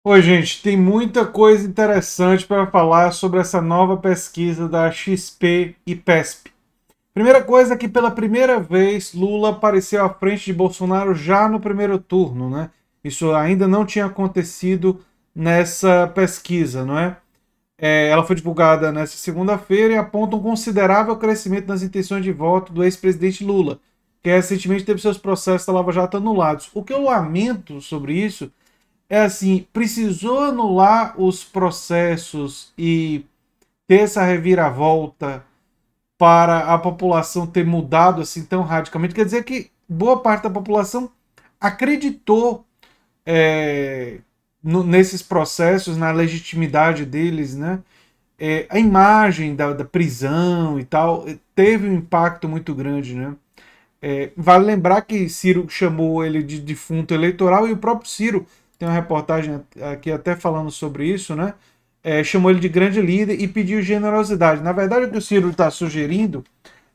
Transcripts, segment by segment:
Oi, gente, tem muita coisa interessante para falar sobre essa nova pesquisa da XP e PESP. Primeira coisa é que pela primeira vez Lula apareceu à frente de Bolsonaro já no primeiro turno, né? Isso ainda não tinha acontecido nessa pesquisa, não é? Ela foi divulgada nesta segunda-feira e aponta um considerável crescimento nas intenções de voto do ex-presidente Lula, que recentemente teve seus processos da Lava Jato anulados. O que eu lamento sobre isso é assim, precisou anular os processos e ter essa reviravolta para a população ter mudado assim tão radicalmente. Quer dizer que boa parte da população acreditou é, nesses processos, na legitimidade deles, né? A imagem da prisão e tal teve um impacto muito grande, né? Vale lembrar que Ciro chamou ele de defunto eleitoral e o próprio Ciro tem uma reportagem aqui até falando sobre isso, né? Chamou ele de grande líder e pediu generosidade. Na verdade, o que o Ciro está sugerindo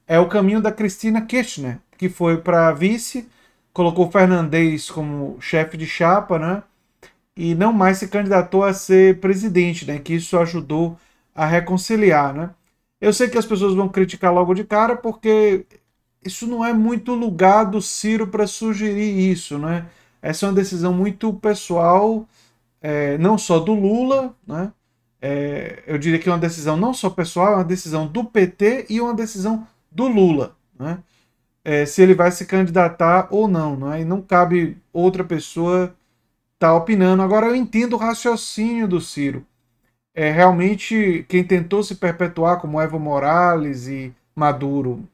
é o caminho da Cristina Kirchner, que foi para vice, colocou o Fernandes como chefe de chapa, né? E não mais se candidatou a ser presidente, né? Que isso ajudou a reconciliar, né? Eu sei que as pessoas vão criticar logo de cara porque isso não é muito lugar do Ciro para sugerir isso, né? Essa é uma decisão muito pessoal, não só do Lula, né? Eu diria que é uma decisão não só pessoal, é uma decisão do PT e uma decisão do Lula, né? Se ele vai se candidatar ou não, né? E não cabe outra pessoa estar opinando. Agora eu entendo o raciocínio do Ciro. Realmente quem tentou se perpetuar como Evo Morales e Maduro,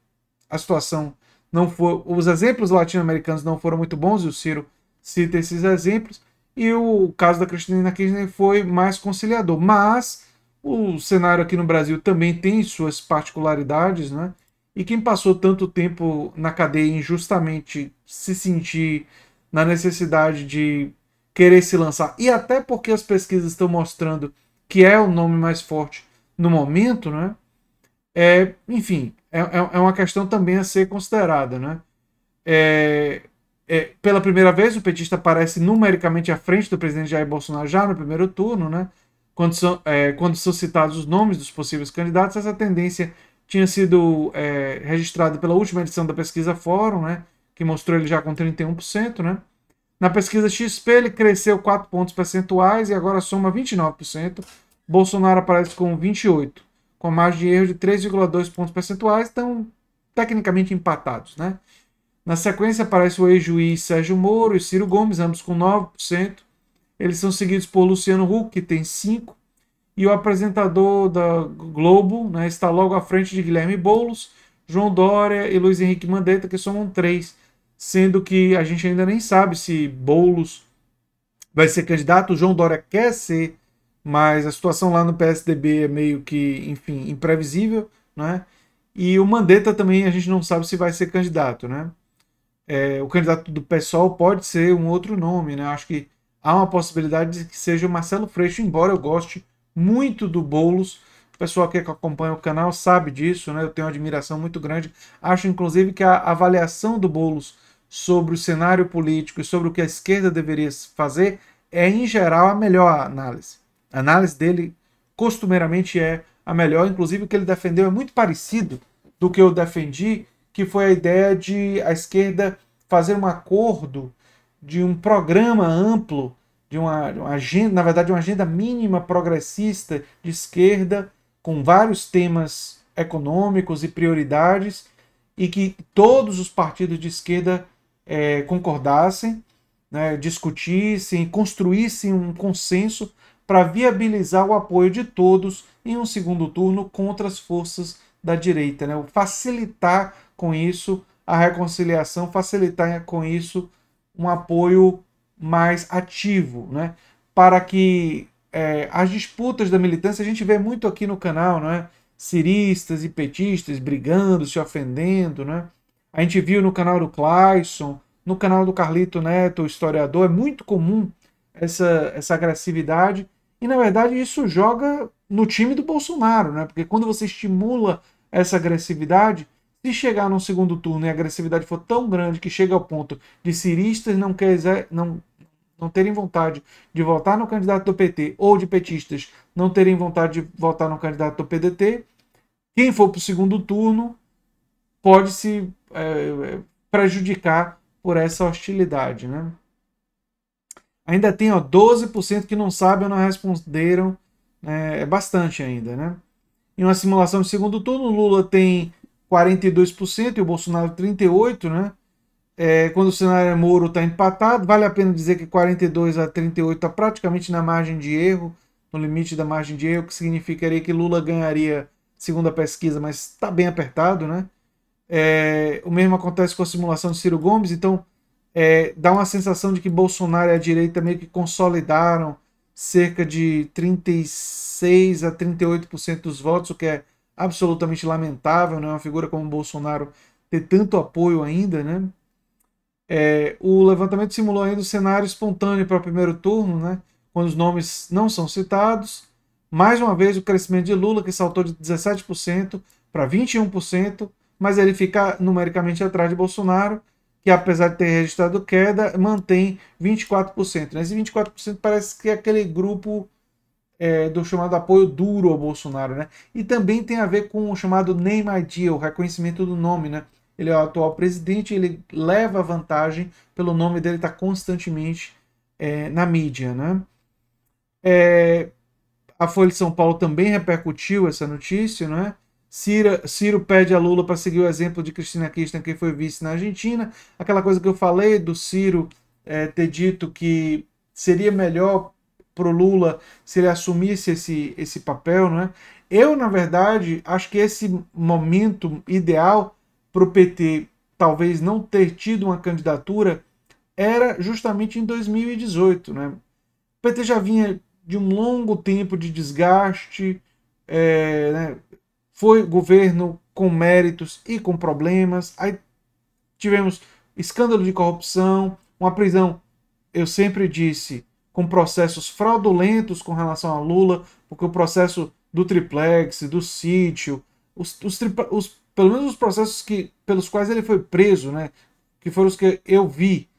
a situação não foi. Os exemplos latino-americanos não foram muito bons, e o Ciro cita esses exemplos. E o caso da Cristina Kirchner foi mais conciliador. Mas o cenário aqui no Brasil também tem suas particularidades, né? E quem passou tanto tempo na cadeia injustamente se sentir na necessidade de querer se lançar, e até porque as pesquisas estão mostrando que é o nome mais forte no momento, né? Enfim, é uma questão também a ser considerada, né? É, Pela primeira vez, o petista aparece numericamente à frente do presidente Jair Bolsonaro já no primeiro turno, né? Quando são citados os nomes dos possíveis candidatos, essa tendência tinha sido registrada pela última edição da pesquisa Fórum, né? Que mostrou ele já com 31%, né? Na pesquisa XP, ele cresceu 4 pontos percentuais e agora soma 29%. Bolsonaro aparece com 28%, com margem de erro de 3,2 pontos percentuais, estão tecnicamente empatados, né? Na sequência aparece o ex-juiz Sérgio Moro e Ciro Gomes, ambos com 9%. Eles são seguidos por Luciano Huck, que tem 5%, e o apresentador da Globo, né, está logo à frente de Guilherme Boulos, João Dória e Luiz Henrique Mandetta, que somam 3%, sendo que a gente ainda nem sabe se Boulos vai ser candidato, o João Dória quer ser, mas a situação lá no PSDB é meio que, enfim, imprevisível, né? E o Mandetta também a gente não sabe se vai ser candidato, né? O candidato do PSOL pode ser um outro nome, né? Acho que há uma possibilidade de que seja o Marcelo Freixo, embora eu goste muito do Boulos. O pessoal que acompanha o canal sabe disso, né? Eu tenho uma admiração muito grande. Acho, inclusive, que a avaliação do Boulos sobre o cenário político e sobre o que a esquerda deveria fazer é, em geral, a melhor análise. A análise dele, costumeiramente, é a melhor. Inclusive, o que ele defendeu é muito parecido do que eu defendi, que foi a ideia de a esquerda fazer um acordo de um programa amplo, de uma agenda, na verdade, uma agenda mínima progressista de esquerda, com vários temas econômicos e prioridades, e que todos os partidos de esquerda concordassem, né, discutissem, construíssem um consenso para viabilizar o apoio de todos em um segundo turno contra as forças da direita, né? Facilitar com isso a reconciliação, facilitar com isso um apoio mais ativo, né? Para que as disputas da militância, a gente vê muito aqui no canal, né? Ciristas e petistas brigando, se ofendendo, né? A gente viu no canal do Clayson, no canal do Carlito Neto, o historiador, é muito comum essa agressividade. E, na verdade, isso joga no time do Bolsonaro, né? Porque quando você estimula essa agressividade, se chegar num segundo turno e a agressividade for tão grande que chega ao ponto de ciristas não terem vontade de votar no candidato do PT ou de petistas não terem vontade de votar no candidato do PDT, quem for para o segundo turno pode se prejudicar por essa hostilidade, né? Ainda tem 12% que não sabem ou não responderam, né? É bastante ainda, né? Em uma simulação de segundo turno, o Lula tem 42% e o Bolsonaro 38%, né? Quando o cenário é Moro está empatado, vale a pena dizer que 42-38 está praticamente na margem de erro, no limite da margem de erro, que significaria que Lula ganharia, segundo a pesquisa, mas está bem apertado, né? O mesmo acontece com a simulação de Ciro Gomes, então dá uma sensação de que Bolsonaro e a direita meio que consolidaram cerca de 36-38% dos votos, o que é absolutamente lamentável, né? Uma figura como Bolsonaro ter tanto apoio ainda, né? O levantamento simulou ainda o cenário espontâneo para o primeiro turno, né? Quando os nomes não são citados. Mais uma vez o crescimento de Lula, que saltou de 17% para 21%, mas ele fica numericamente atrás de Bolsonaro, que apesar de ter registrado queda, mantém 24%. Esse 24% parece que é aquele grupo do chamado apoio duro ao Bolsonaro, né? E também tem a ver com o chamado name ID, o reconhecimento do nome, né? Ele é o atual presidente, ele leva vantagem pelo nome dele estar constantemente na mídia, né? A Folha de São Paulo também repercutiu essa notícia, né? Ciro pede a Lula para seguir o exemplo de Cristina Kirchner, que foi vice na Argentina. Aquela coisa que eu falei do Ciro ter dito que seria melhor para o Lula se ele assumisse esse papel, né? Eu, na verdade, acho que esse momento ideal para o PT talvez não ter tido uma candidatura era justamente em 2018, né? O PT já vinha de um longo tempo de desgaste, né? Foi governo com méritos e com problemas. Aí tivemos escândalo de corrupção, uma prisão, eu sempre disse, com processos fraudulentos com relação a Lula, porque o processo do triplex, do sítio, pelo menos os processos pelos quais ele foi preso, né, que foram os que eu vi,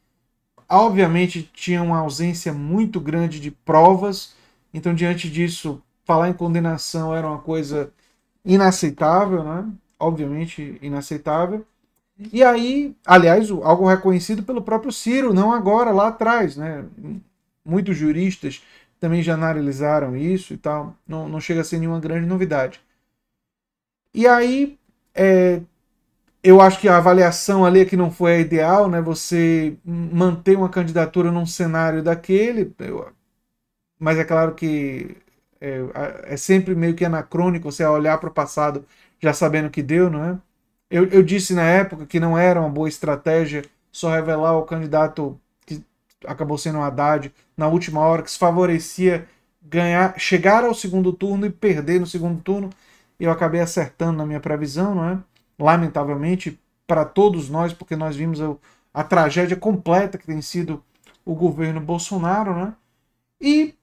obviamente tinha uma ausência muito grande de provas, então diante disso, falar em condenação era uma coisa inaceitável, né? Obviamente inaceitável. E aí, aliás, algo reconhecido pelo próprio Ciro, não agora, lá atrás, né? Muitos juristas também já analisaram isso e tal, não chega a ser nenhuma grande novidade. E aí, eu acho que a avaliação ali é que não foi a ideal, né? Você manter uma candidatura num cenário daquele, mas é claro que é sempre meio que anacrônico você olhar para o passado já sabendo o que deu, não é? Eu disse na época que não era uma boa estratégia só revelar o candidato que acabou sendo o Haddad na última hora, que se favorecia ganhar, chegar ao segundo turno e perder no segundo turno. Eu acabei acertando na minha previsão, não é? Lamentavelmente para todos nós, porque nós vimos a tragédia completa que tem sido o governo Bolsonaro, né? E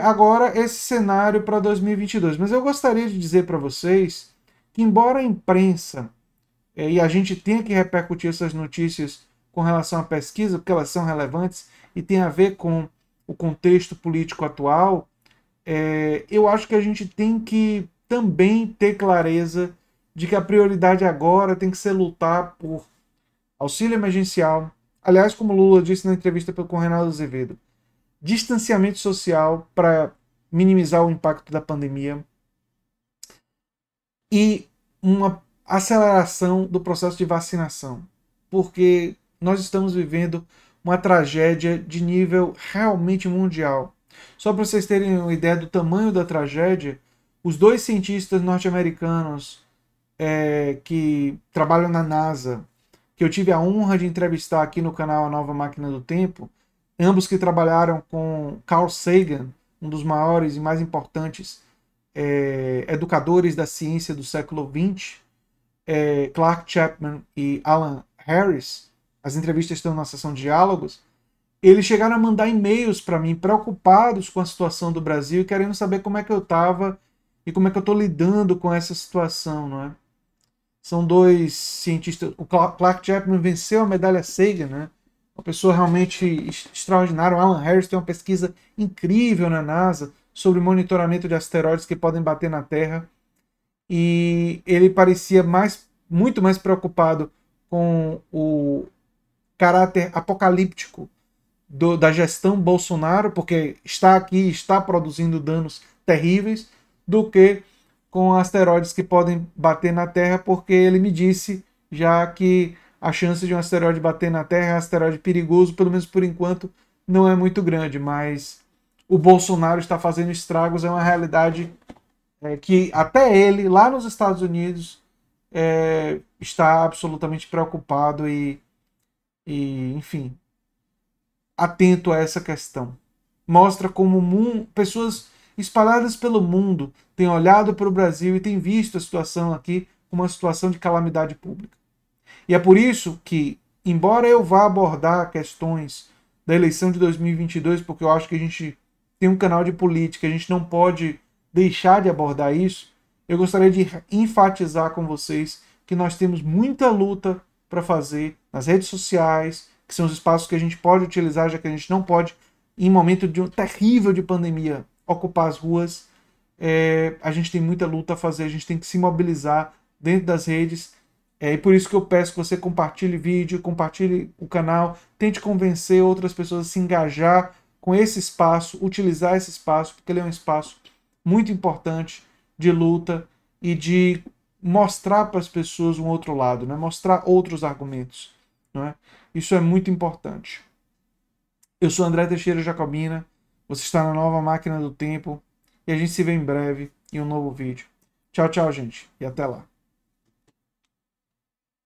agora esse cenário para 2022. Mas eu gostaria de dizer para vocês que, embora a imprensa e a gente tenha que repercutir essas notícias com relação à pesquisa, porque elas são relevantes e tem a ver com o contexto político atual, eu acho que a gente tem que também ter clareza de que a prioridade agora tem que ser lutar por auxílio emergencial. Aliás, como Lula disse na entrevista com o Reinaldo Azevedo, distanciamento social para minimizar o impacto da pandemia e uma aceleração do processo de vacinação, porque nós estamos vivendo uma tragédia de nível realmente mundial. Só para vocês terem uma ideia do tamanho da tragédia, os dois cientistas norte-americanos que trabalham na NASA, que eu tive a honra de entrevistar aqui no canal A Nova Máquina do Tempo, ambos que trabalharam com Carl Sagan, um dos maiores e mais importantes educadores da ciência do século XX, Clark Chapman e Alan Harris, as entrevistas estão na seção de diálogos, eles chegaram a mandar e-mails para mim, preocupados com a situação do Brasil e querendo saber como é que eu estava e como é que eu estou lidando com essa situação, não é? São dois cientistas. O Clark Chapman venceu a medalha Sagan, né? uma pessoa realmente extraordinária. O Alan Harris tem uma pesquisa incrível na NASA sobre monitoramento de asteroides que podem bater na Terra. E ele parecia muito mais preocupado com o caráter apocalíptico da gestão Bolsonaro, porque está aqui, está produzindo danos terríveis, do que com asteroides que podem bater na Terra, porque ele me disse já que a chance de um asteroide bater na Terra é um asteroide perigoso, pelo menos por enquanto, não é muito grande, mas o Bolsonaro está fazendo estragos, é uma realidade que até ele, lá nos Estados Unidos, está absolutamente preocupado enfim, atento a essa questão. Mostra como pessoas espalhadas pelo mundo têm olhado para o Brasil e têm visto a situação aqui como uma situação de calamidade pública. E é por isso que, embora eu vá abordar questões da eleição de 2022, porque eu acho que a gente tem um canal de política, a gente não pode deixar de abordar isso, eu gostaria de enfatizar com vocês que nós temos muita luta para fazer nas redes sociais, que são os espaços que a gente pode utilizar, já que a gente não pode, em momento de terrível de pandemia, ocupar as ruas. A gente tem muita luta a fazer, a gente tem que se mobilizar dentro das redes. E por isso que eu peço que você compartilhe o vídeo, compartilhe o canal, tente convencer outras pessoas a se engajar com esse espaço, utilizar esse espaço, porque ele é um espaço muito importante de luta e de mostrar para as pessoas um outro lado, né? Mostrar outros argumentos. Não é? Isso é muito importante. Eu sou André Teixeira Jacobina, você está na Nova Máquina do Tempo e a gente se vê em breve em um novo vídeo. Tchau, tchau, gente, e até lá.